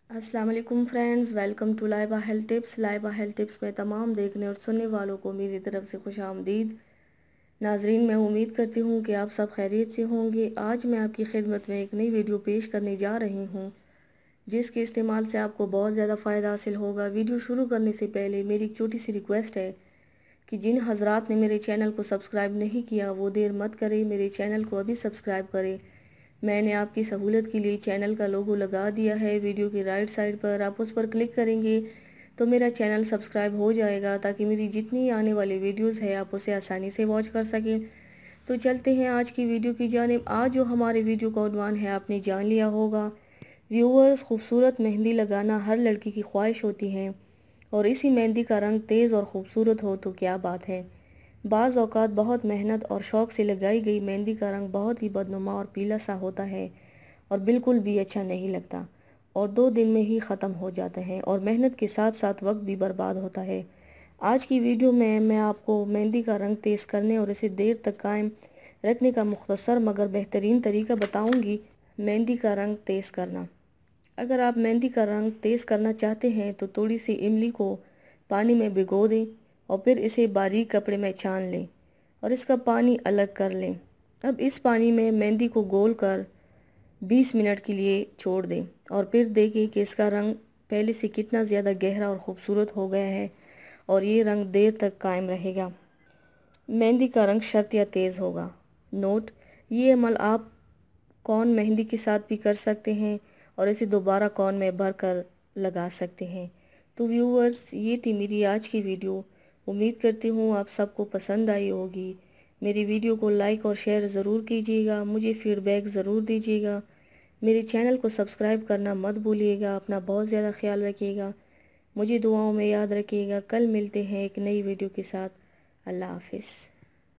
अस्सलाम वालेकुम friends, welcome to Laiba health tips. Laiba health tips में तमाम देखने और सुनने वालों को मेरी तरफ से खुश आमदीद। नाजरीन, मैं उम्मीद करती हूँ कि आप सब खैरियत से होंगे। आज मैं आपकी खिदमत में एक नई वीडियो पेश करने जा रही हूँ जिसके इस्तेमाल से आपको बहुत ज़्यादा फ़ायदा हासिल होगा। वीडियो शुरू करने से पहले मेरी एक छोटी सी रिक्वेस्ट है कि जिन हजरात ने मेरे चैनल को सब्सक्राइब नहीं किया वो देर मत करें, मेरे चैनल को अभी सब्सक्राइब करें। मैंने आपकी सहूलत के लिए चैनल का लोगो लगा दिया है। वीडियो की राइट साइड पर आप उस पर क्लिक करेंगे तो मेरा चैनल सब्सक्राइब हो जाएगा ताकि मेरी जितनी आने वाली वीडियोस है आप उसे आसानी से वॉच कर सकें। तो चलते हैं आज की वीडियो की जानिब। आज जो हमारे वीडियो का उन्वान है आपने जान लिया होगा। व्यूअर्स, खूबसूरत मेहंदी लगाना हर लड़की की ख्वाहिश होती है और इसी मेहंदी का रंग तेज़ और ख़ूबसूरत हो तो क्या बात है। बाज़ औक़ात बहुत मेहनत और शौक़ से लगाई गई मेहंदी का रंग बहुत ही बदनुमा और पीला सा होता है और बिल्कुल भी अच्छा नहीं लगता और 2 दिन में ही ख़त्म हो जाता है और मेहनत के साथ साथ वक्त भी बर्बाद होता है। आज की वीडियो में मैं आपको मेहंदी का रंग तेज़ करने और इसे देर तक कायम रखने का मुख्तसर मगर बेहतरीन तरीका बताऊंगी। मेहंदी का रंग तेज़ करना। अगर आप मेहंदी का रंग तेज़ करना चाहते हैं तो थोड़ी सी इमली को पानी में भिगो दें और फिर इसे बारीक कपड़े में छान लें और इसका पानी अलग कर लें। अब इस पानी में मेहंदी को घोल कर 20 मिनट के लिए छोड़ दें और फिर देखें कि इसका रंग पहले से कितना ज़्यादा गहरा और ख़ूबसूरत हो गया है और ये रंग देर तक कायम रहेगा। मेहंदी का रंग शर्तिया तेज़ होगा। नोट: ये अमल आप कौन मेहंदी के साथ भी कर सकते हैं और इसे दोबारा कौन में भर कर लगा सकते हैं। तो व्यूअर्स, ये थी मेरी आज की वीडियो। उम्मीद करती हूँ आप सबको पसंद आई होगी। मेरी वीडियो को लाइक और शेयर ज़रूर कीजिएगा, मुझे फ़ीडबैक ज़रूर दीजिएगा। मेरे चैनल को सब्सक्राइब करना मत भूलिएगा। अपना बहुत ज़्यादा ख्याल रखिएगा, मुझे दुआओं में याद रखिएगा। कल मिलते हैं एक नई वीडियो के साथ। अल्लाह हाफिज़।